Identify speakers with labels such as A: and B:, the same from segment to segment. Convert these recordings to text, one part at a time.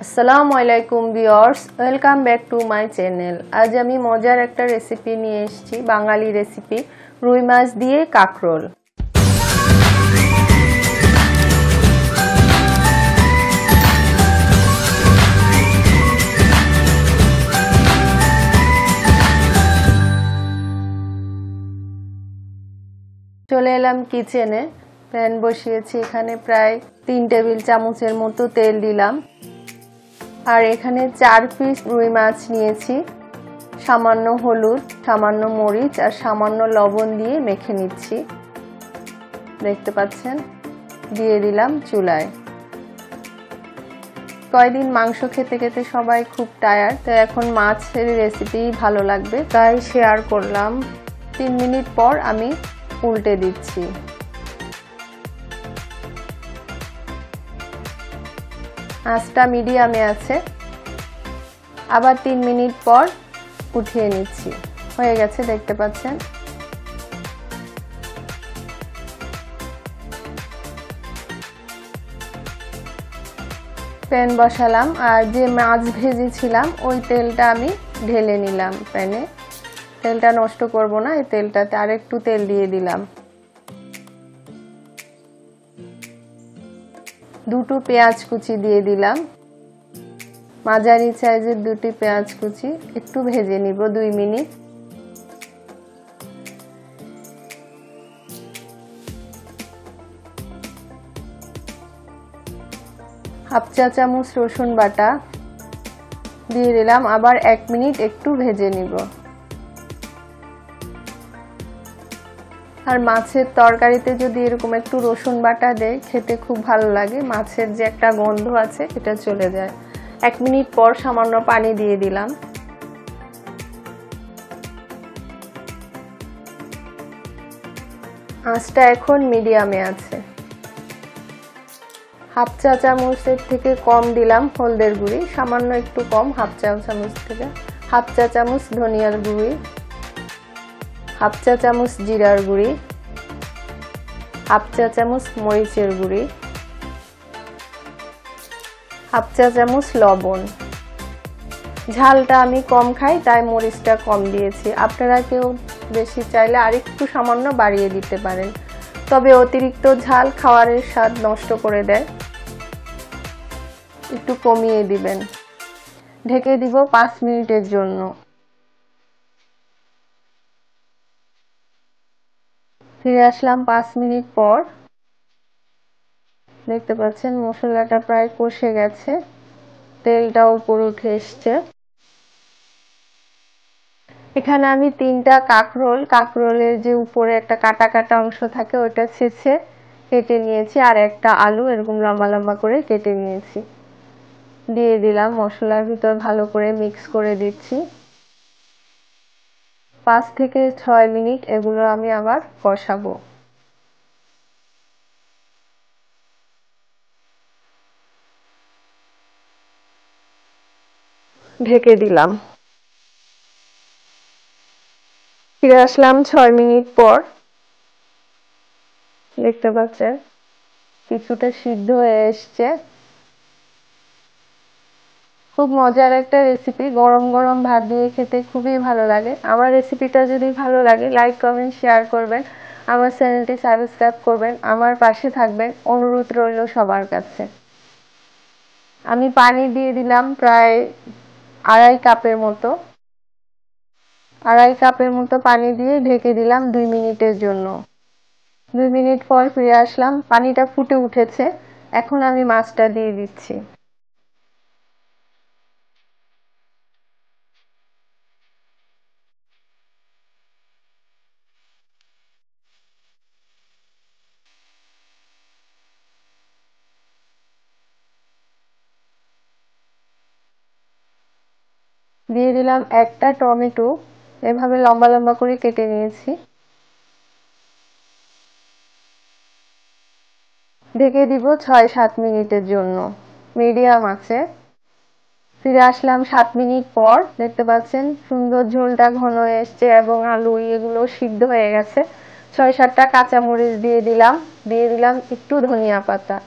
A: আসসালামু আলাইকুম viewers, welcome back to my channel. আজ আমি মজার একটা রেসিপি নিয়ে এসেছি, বাঙালি রেসিপি রুই মাছ দিয়ে কাঁকরোল। চলে এলাম কিচেনে। প্যান বসিয়েছি, এখানে প্রায় 3 টেবিল চামচের মতো তেল দিলাম। আর এখানে 4 পিস রুই মাছ নিয়েছি। সামান্য হলুদ, সামান্য মরিচ আর সামান্য লবণ দিয়ে মেখে নিচ্ছি। দেখতে পাচ্ছেন, দিয়ে দিলাম চুলায়। কয়দিন মাংস খেতে খেতে সবাই খুব টায়ার্ড, তো এখন মাছের রেসিপি ভালো লাগবে, তাই শেয়ার করলাম। 3 মিনিট পর আমি উল্টে দিচ্ছি। আঁচটা মিডিয়ামে আছে। আবার 3 মিনিট পর উঠিয়ে নিচ্ছি। হয়ে গেছে, দেখতে পাচ্ছেন। প্যান বসালাম আর যে মাছ ভেজেছিলাম ওই তেলটা আমি ঢেলে নিলাম প্যানে। তেলটা নষ্ট করব না, এই তেলটাতে আরেকটু তেল দিয়ে দিলাম। 2টো পেঁয়াজ কুচি দিয়ে দিলাম। মাঝারি সাইজের 2টি পেঁয়াজ কুচি একটু ভেজে নিব 2 মিনিট। হাফ চা চামচ রসুন বাটা দিয়ে দিলাম। আবার 1 মিনিট একটু ভেজে নিব। আর মাছের তরকারিতে যদি এরকম একটু রসুন বাটা দেয়, খেতে খুব ভালো লাগে। মাছের যে একটা গন্ধ আছে এটা চলে যায়। 1 মিনিট পর সামান্য পানি দিয়ে দিলাম। আঁচটা এখন মিডিয়ামে আছে। হাফ চা চামচের থেকে কম দিলাম হলদের গুঁড়ি, সামান্য একটু কম, হাফ চা চামচ থেকে। হাফ চা চামচ ধনিয়ার গুঁড়ি, হাফ চা চামচ জিরার গুঁড়ি, হাফ চা চামচ মরিচের গুঁড়ি, হাফ চা চামচ লবণ। ঝালটা আমি কম খাই, তাই মরিচটা কম দিয়েছি। আপনারা কেউ বেশি চাইলে আরেকটু সামান্য বাড়িয়ে দিতে পারেন, তবে অতিরিক্ত ঝাল খাবারের স্বাদ নষ্ট করে দেয়, একটু কমিয়ে দিবেন। ঢেকে দিব 5 মিনিটের জন্য। ফিরে আসলাম 5 মিনিট পর। দেখতে পাচ্ছেন মশলাটা প্রায় কষে গেছে, তেলটাও উপরে উঠে এসছে। এখানে আমি 3টা কাঁকরোলের যে উপরে একটা কাটা কাটা অংশ থাকে ওটা ছেঁচে কেটে নিয়েছি, আর একটা আলু এরকম লম্বা লম্বা করে কেটে নিয়েছি। দিয়ে দিলাম মশলার ভিতর, ভালো করে মিক্স করে দিচ্ছি। 5 থেকে 6 মিনিট এগুলো আমি আবার কষাবো। ঢেকে দিলাম। ফিরে আসলাম 6 মিনিট পর। দেখতে পাচ্ছেন কিছুটা সিদ্ধ হয়ে এসছে। খুব মজার একটা রেসিপি, গরম গরম ভাত দিয়ে খেতে খুবই ভালো লাগে। আমার রেসিপিটা যদি ভালো লাগে লাইক কমেন্ট শেয়ার করবেন, আমার চ্যানেলটি সাবস্ক্রাইব করবেন, আমার পাশে থাকবেন, অনুরোধ রইল সবার কাছে। আমি পানি দিয়ে দিলাম প্রায় আড়াই কাপের মতো পানি দিয়ে ঢেকে দিলাম 2 মিনিটের জন্য। 2 মিনিট পর ফিরে আসলাম, পানিটা ফুটে উঠেছে। এখন আমি মাছটা দিয়ে দিচ্ছি। দিয়ে দিলাম একটা টমেটো, এভাবে লম্বা লম্বা করে কেটে নিয়েছি। ঢেকে দিব 6-7 মিনিটের জন্য মিডিয়াম আছে। ফিরে আসলাম 7 মিনিট পর। দেখতে পাচ্ছেন সুন্দর ঝোলটা ঘন হয়ে এসছে এবং আলু এগুলো সিদ্ধ হয়ে গেছে। 6-7টা কাঁচামরিচ দিয়ে দিলাম একটু ধনিয়া পাতা।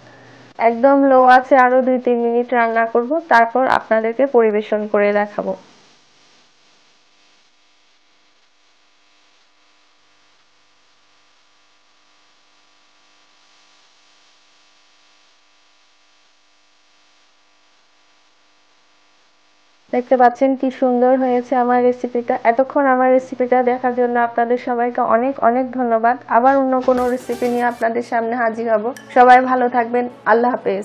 A: একদম লো আছে আরো 2-3 মিনিট রান্না করব, তারপর আপনাদেরকে পরিবেশন করে দেখাবো। দেখতে পাচ্ছেন কি সুন্দর হয়েছে আমার রেসিপিটা। এতক্ষণ আমার রেসিপিটা দেখার জন্য আপনাদের সবাইকে অনেক অনেক ধন্যবাদ। আবার অন্য কোনো রেসিপি নিয়ে আপনাদের সামনে হাজির হব। সবাই ভালো থাকবেন। আল্লাহ হাফেজ।